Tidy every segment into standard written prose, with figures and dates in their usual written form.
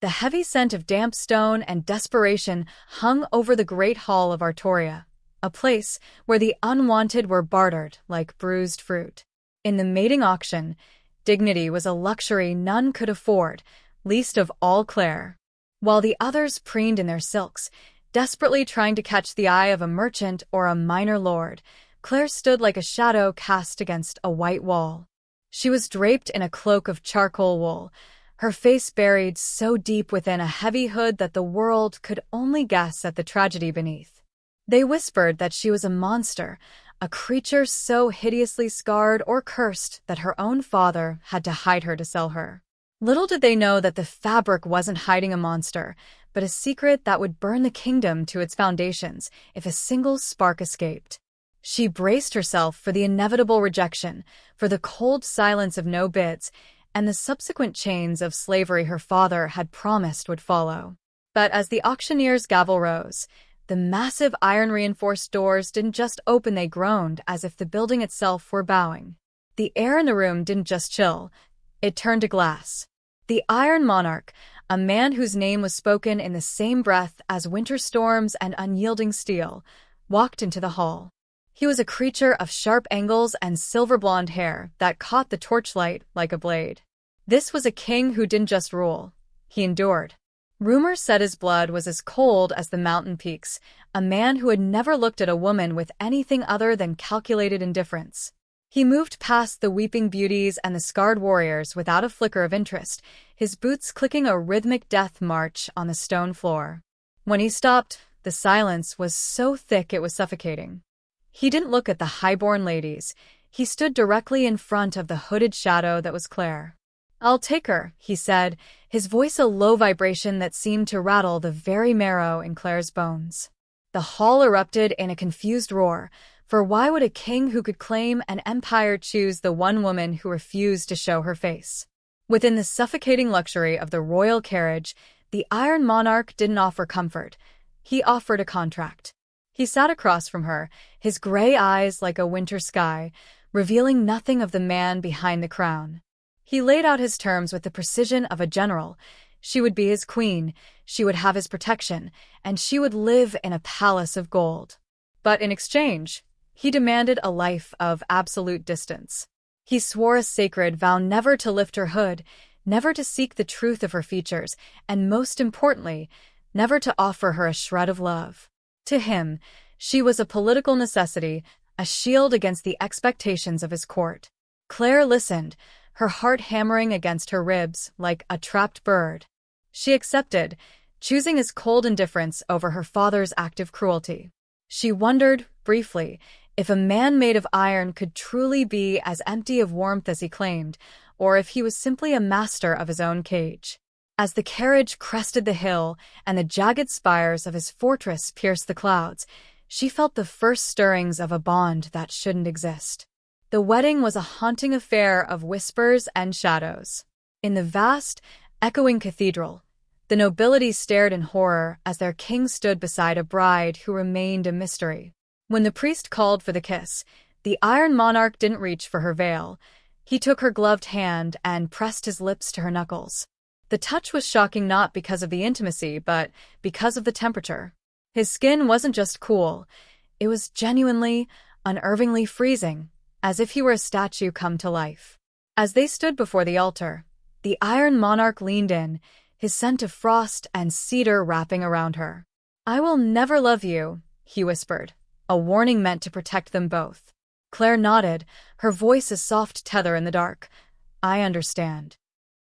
The heavy scent of damp stone and desperation hung over the great hall of Artoria, a place where the unwanted were bartered like bruised fruit. In the mating auction, dignity was a luxury none could afford, least of all Claire. While the others preened in their silks, desperately trying to catch the eye of a merchant or a minor lord, Claire stood like a shadow cast against a white wall. She was draped in a cloak of charcoal wool, her face buried so deep within a heavy hood that the world could only guess at the tragedy beneath. They whispered that she was a monster, a creature so hideously scarred or cursed that her own father had to hide her to sell her. Little did they know that the fabric wasn't hiding a monster, but a secret that would burn the kingdom to its foundations if a single spark escaped. She braced herself for the inevitable rejection, for the cold silence of no bids, and the subsequent chains of slavery her father had promised would follow. But as the auctioneer's gavel rose, the massive iron-reinforced doors didn't just open, they groaned as if the building itself were bowing. The air in the room didn't just chill, it turned to glass. The Iron Monarch, a man whose name was spoken in the same breath as winter storms and unyielding steel, walked into the hall. He was a creature of sharp angles and silver-blonde hair that caught the torchlight like a blade. This was a king who didn't just rule, he endured. Rumor said his blood was as cold as the mountain peaks, a man who had never looked at a woman with anything other than calculated indifference. He moved past the weeping beauties and the scarred warriors without a flicker of interest, his boots clicking a rhythmic death march on the stone floor. When he stopped, the silence was so thick it was suffocating. He didn't look at the high-born ladies. He stood directly in front of the hooded shadow that was Claire. "I'll take her," he said, his voice a low vibration that seemed to rattle the very marrow in Claire's bones. The hall erupted in a confused roar, for why would a king who could claim an empire choose the one woman who refused to show her face? Within the suffocating luxury of the royal carriage, the Iron Monarch didn't offer comfort. He offered a contract. He sat across from her, his gray eyes like a winter sky, revealing nothing of the man behind the crown. He laid out his terms with the precision of a general. She would be his queen, she would have his protection, and she would live in a palace of gold. But in exchange, he demanded a life of absolute distance. He swore a sacred vow never to lift her hood, never to seek the truth of her features, and most importantly, never to offer her a shred of love. To him, she was a political necessity, a shield against the expectations of his court. Claire listened, her heart hammering against her ribs like a trapped bird. She accepted, choosing his cold indifference over her father's active cruelty. She wondered, briefly, if a man made of iron could truly be as empty of warmth as he claimed, or if he was simply a master of his own cage. As the carriage crested the hill and the jagged spires of his fortress pierced the clouds, she felt the first stirrings of a bond that shouldn't exist. The wedding was a haunting affair of whispers and shadows. In the vast, echoing cathedral, the nobility stared in horror as their king stood beside a bride who remained a mystery. When the priest called for the kiss, the Iron Monarch didn't reach for her veil. He took her gloved hand and pressed his lips to her knuckles. The touch was shocking not because of the intimacy, but because of the temperature. His skin wasn't just cool, it was genuinely, unnervingly freezing, as if he were a statue come to life. As they stood before the altar, the Iron Monarch leaned in, his scent of frost and cedar wrapping around her. "I will never love you," he whispered, a warning meant to protect them both. Claire nodded, her voice a soft tether in the dark. "I understand."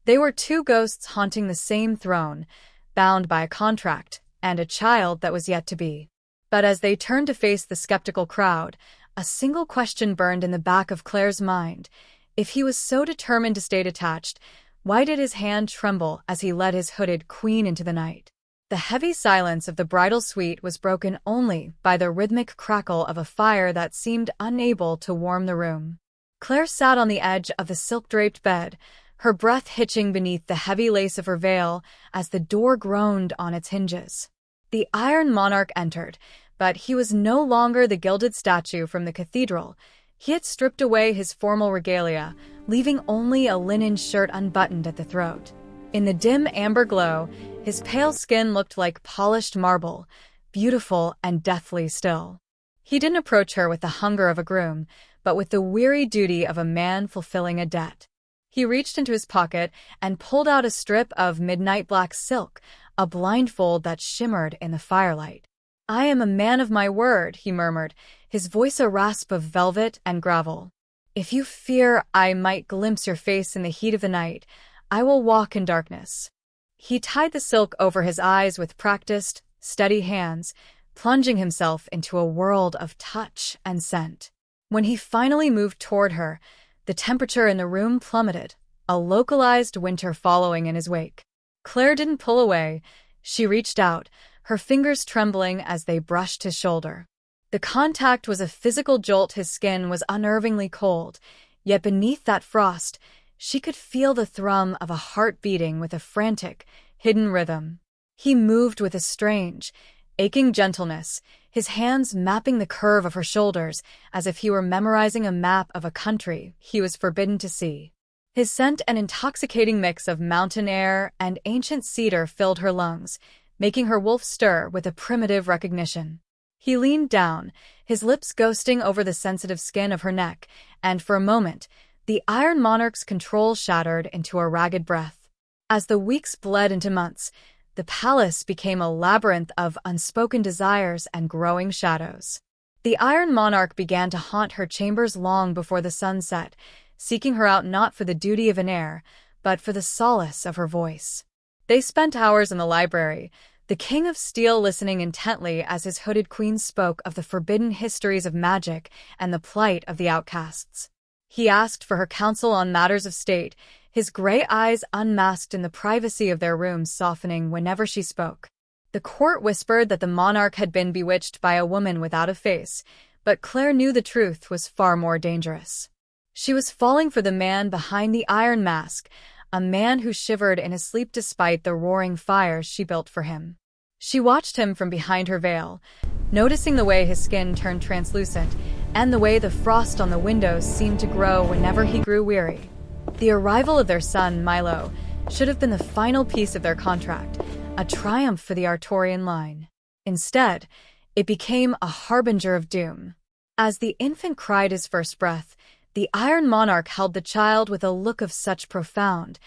They were two ghosts haunting the same throne, bound by a contract and a child that was yet to be. But as they turned to face the skeptical crowd, a single question burned in the back of Claire's mind. If he was so determined to stay detached, why did his hand tremble as he led his hooded queen into the night? The heavy silence of the bridal suite was broken only by the rhythmic crackle of a fire that seemed unable to warm the room. Claire sat on the edge of the silk-draped bed, her breath hitching beneath the heavy lace of her veil as the door groaned on its hinges. The Iron Monarch entered, but he was no longer the gilded statue from the cathedral. He had stripped away his formal regalia, leaving only a linen shirt unbuttoned at the throat. In the dim amber glow, his pale skin looked like polished marble, beautiful and deathly still. He didn't approach her with the hunger of a groom, but with the weary duty of a man fulfilling a debt. He reached into his pocket and pulled out a strip of midnight black silk, a blindfold that shimmered in the firelight. "I am a man of my word," he murmured, his voice a rasp of velvet and gravel. "If you fear I might glimpse your face in the heat of the night, I will walk in darkness." He tied the silk over his eyes with practiced, steady hands, plunging himself into a world of touch and scent. When he finally moved toward her, the temperature in the room plummeted, a localized winter following in his wake. Claire didn't pull away. She reached out, her fingers trembling as they brushed his shoulder. The contact was a physical jolt. His skin was unnervingly cold, yet beneath that frost, she could feel the thrum of a heart beating with a frantic, hidden rhythm. He moved with a strange, aching gentleness, his hands mapping the curve of her shoulders as if he were memorizing a map of a country he was forbidden to see. His scent, an intoxicating mix of mountain air and ancient cedar, filled her lungs, making her wolf stir with a primitive recognition. He leaned down, his lips ghosting over the sensitive skin of her neck, and for a moment, the Iron Monarch's control shattered into a ragged breath. As the weeks bled into months, the palace became a labyrinth of unspoken desires and growing shadows. The Iron Monarch began to haunt her chambers long before the sun set, seeking her out not for the duty of an heir, but for the solace of her voice. They spent hours in the library, the King of Steel listening intently as his hooded queen spoke of the forbidden histories of magic and the plight of the outcasts. He asked for her counsel on matters of state, his gray eyes unmasked in the privacy of their rooms softening whenever she spoke. The court whispered that the monarch had been bewitched by a woman without a face, but Claire knew the truth was far more dangerous. She was falling for the man behind the iron mask, a man who shivered in his sleep despite the roaring fires she built for him. She watched him from behind her veil, noticing the way his skin turned translucent and the way the frost on the windows seemed to grow whenever he grew weary. The arrival of their son, Milo, should have been the final piece of their contract, a triumph for the Artorian line. Instead, it became a harbinger of doom. As the infant cried his first breath, the Iron Monarch held the child with a look of such profound,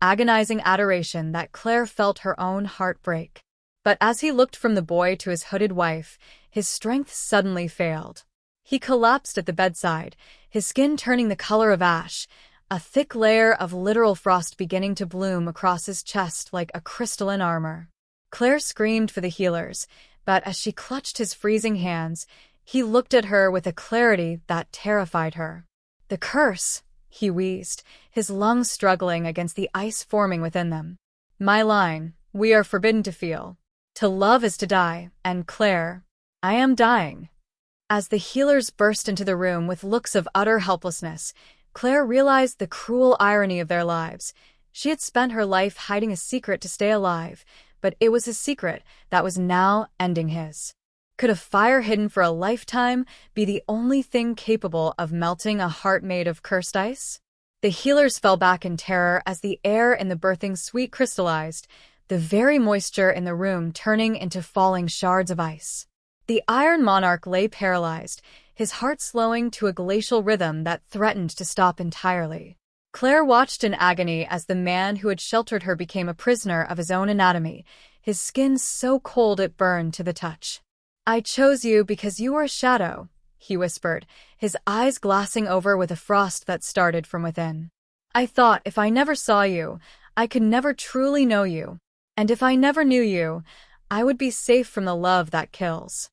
agonizing adoration that Claire felt her own heart break. But as he looked from the boy to his hooded wife, his strength suddenly failed. He collapsed at the bedside, his skin turning the color of ash, a thick layer of literal frost beginning to bloom across his chest like a crystalline armor. Claire screamed for the healers, but as she clutched his freezing hands, he looked at her with a clarity that terrified her. "The curse," he wheezed, his lungs struggling against the ice forming within them. "My line, we are forbidden to feel. To love is to die, and Claire, I am dying." As the healers burst into the room with looks of utter helplessness, Claire realized the cruel irony of their lives. She had spent her life hiding a secret to stay alive, but it was his secret that was now ending his. Could a fire hidden for a lifetime be the only thing capable of melting a heart made of cursed ice? The healers fell back in terror as the air in the birthing suite crystallized, the very moisture in the room turning into falling shards of ice. The Iron Monarch lay paralyzed, his heart slowing to a glacial rhythm that threatened to stop entirely. Claire watched in agony as the man who had sheltered her became a prisoner of his own anatomy, his skin so cold it burned to the touch. "I chose you because you were a shadow," he whispered, his eyes glassing over with a frost that started from within. "I thought if I never saw you, I could never truly know you. And if I never knew you, I would be safe from the love that kills."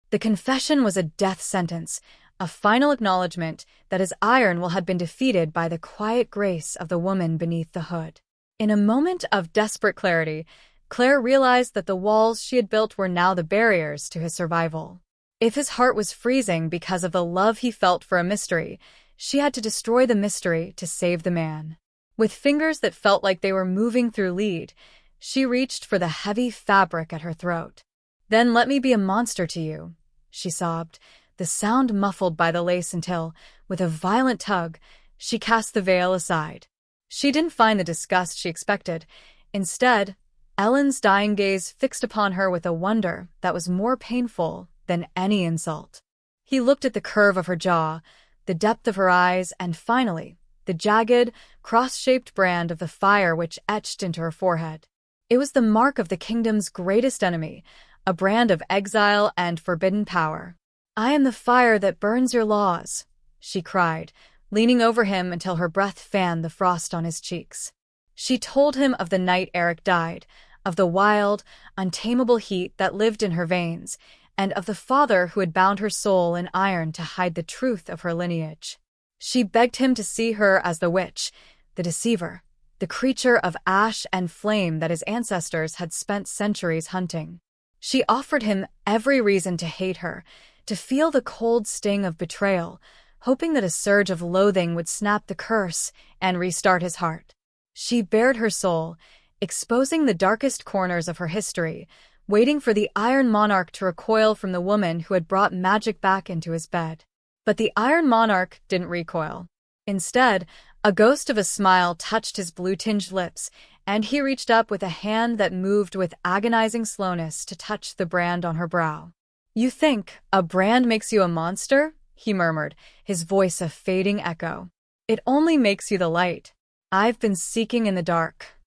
The confession was a death sentence, a final acknowledgement that his iron will had been defeated by the quiet grace of the woman beneath the hood. In a moment of desperate clarity, Claire realized that the walls she had built were now the barriers to his survival. If his heart was freezing because of the love he felt for a mystery, she had to destroy the mystery to save the man. With fingers that felt like they were moving through lead, she reached for the heavy fabric at her throat. "Then let me be a monster to you," she sobbed, the sound muffled by the lace until, with a violent tug, she cast the veil aside. She didn't find the disgust she expected. Instead, Elend's dying gaze fixed upon her with a wonder that was more painful than any insult. He looked at the curve of her jaw, the depth of her eyes, and finally, the jagged, cross-shaped brand of the fire which etched into her forehead. It was the mark of the kingdom's greatest enemy, a brand of exile and forbidden power. "I am the fire that burns your laws," she cried, leaning over him until her breath fanned the frost on his cheeks. She told him of the night Eric died, of the wild, untamable heat that lived in her veins, and of the father who had bound her soul in iron to hide the truth of her lineage. She begged him to see her as the witch, the deceiver, the creature of ash and flame that his ancestors had spent centuries hunting. She offered him every reason to hate her, to feel the cold sting of betrayal, hoping that a surge of loathing would snap the curse and restart his heart. She bared her soul, exposing the darkest corners of her history, waiting for the Iron Monarch to recoil from the woman who had brought magic back into his bed. But the Iron Monarch didn't recoil. Instead, a ghost of a smile touched his blue-tinged lips, and he reached up with a hand that moved with agonizing slowness to touch the brand on her brow. "You think a brand makes you a monster?" he murmured, his voice a fading echo. "It only makes you the light I've been seeking in the dark."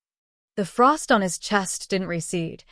The frost on his chest didn't recede.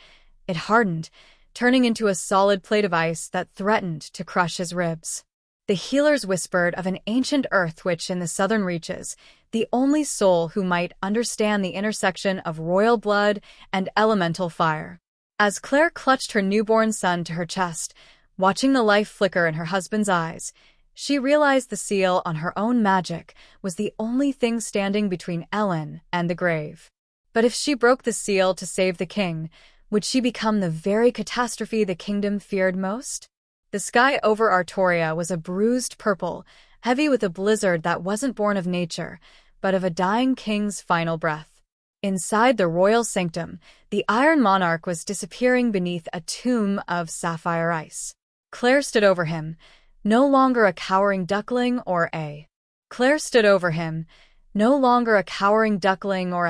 It hardened, turning into a solid plate of ice that threatened to crush his ribs. The healers whispered of an ancient earth witch in the southern reaches, the only soul who might understand the intersection of royal blood and elemental fire. As Claire clutched her newborn son to her chest, watching the life flicker in her husband's eyes, she realized the seal on her own magic was the only thing standing between Ellen and the grave. But if she broke the seal to save the king, would she become the very catastrophe the kingdom feared most? The sky over Artoria was a bruised purple, heavy with a blizzard that wasn't born of nature, but of a dying king's final breath. Inside the royal sanctum, the Iron Monarch was disappearing beneath a tomb of sapphire ice. Claire stood over him, no longer a cowering duckling or a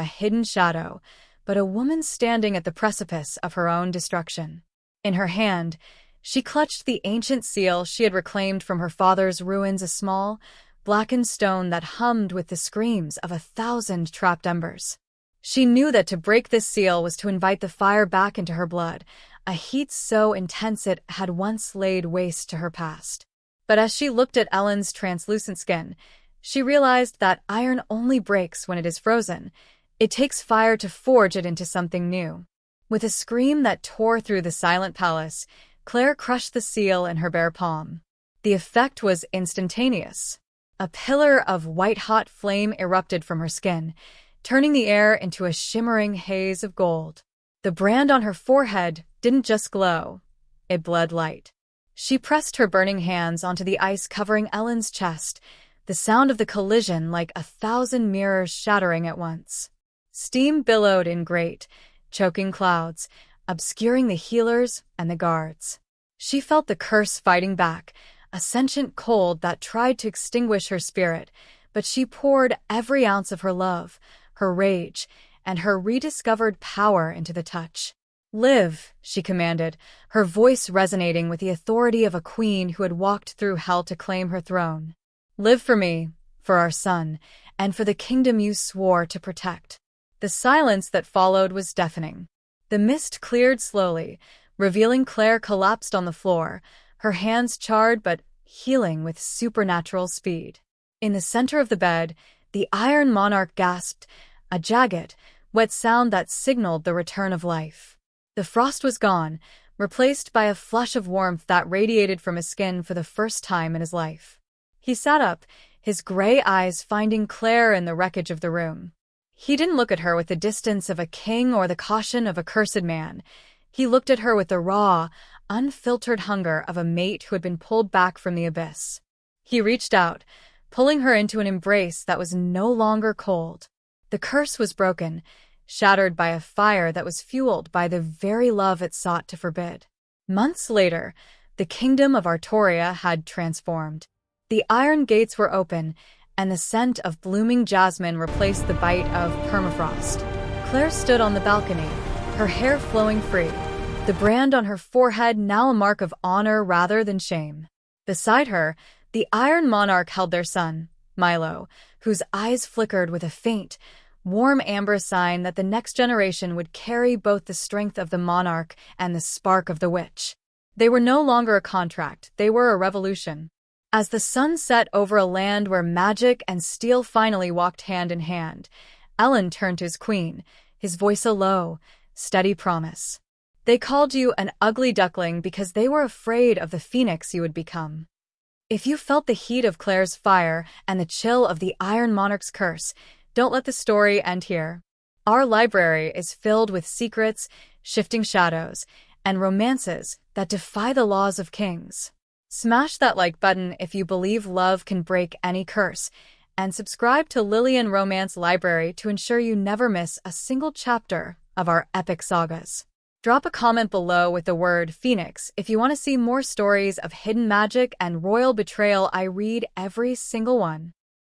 hidden shadow, but a woman standing at the precipice of her own destruction. In her hand, she clutched the ancient seal she had reclaimed from her father's ruins, a small, blackened stone that hummed with the screams of 1,000 trapped embers. She knew that to break this seal was to invite the fire back into her blood, a heat so intense it had once laid waste to her past. But as she looked at Ellen's translucent skin, she realized that iron only breaks when it is frozen. It takes fire to forge it into something new. With a scream that tore through the silent palace, Claire crushed the seal in her bare palm. The effect was instantaneous. A pillar of white-hot flame erupted from her skin, turning the air into a shimmering haze of gold. The brand on her forehead didn't just glow, it bled light. She pressed her burning hands onto the ice covering Ellen's chest, the sound of the collision like 1,000 mirrors shattering at once. Steam billowed in great, choking clouds, obscuring the healers and the guards. She felt the curse fighting back, a sentient cold that tried to extinguish her spirit, but she poured every ounce of her love, her rage, and her rediscovered power into the touch. "Live," she commanded, her voice resonating with the authority of a queen who had walked through hell to claim her throne. "Live for me, for our son, and for the kingdom you swore to protect." The silence that followed was deafening. The mist cleared slowly, revealing Claire collapsed on the floor, her hands charred but healing with supernatural speed. In the center of the bed, the Iron Monarch gasped, a jagged, wet sound that signaled the return of life. The frost was gone, replaced by a flush of warmth that radiated from his skin for the first time in his life. He sat up, his gray eyes finding Claire in the wreckage of the room. He didn't look at her with the distance of a king or the caution of a cursed man. He looked at her with the raw, unfiltered hunger of a mate who had been pulled back from the abyss. He reached out, pulling her into an embrace that was no longer cold. The curse was broken, shattered by a fire that was fueled by the very love it sought to forbid. Months later, the kingdom of Artoria had transformed. The iron gates were open, and the scent of blooming jasmine replaced the bite of permafrost. Claire stood on the balcony, her hair flowing free, the brand on her forehead now a mark of honor rather than shame. Beside her, the Iron Monarch held their son, Milo, whose eyes flickered with a faint, warm amber sign that the next generation would carry both the strength of the monarch and the spark of the witch. They were no longer a contract, they were a revolution. As the sun set over a land where magic and steel finally walked hand in hand, Ellen turned to his queen, his voice a low, steady promise. They called you an ugly duckling because they were afraid of the phoenix you would become. If you felt the heat of Claire's fire and the chill of the Iron Monarch's curse, don't let the story end here. Our library is filled with secrets, shifting shadows, and romances that defy the laws of kings. Smash that like button if you believe love can break any curse, and subscribe to Lilyanne Romance Library to ensure you never miss a single chapter of our epic sagas. Drop a comment below with the word Phoenix if you want to see more stories of hidden magic and royal betrayal. I read every single one.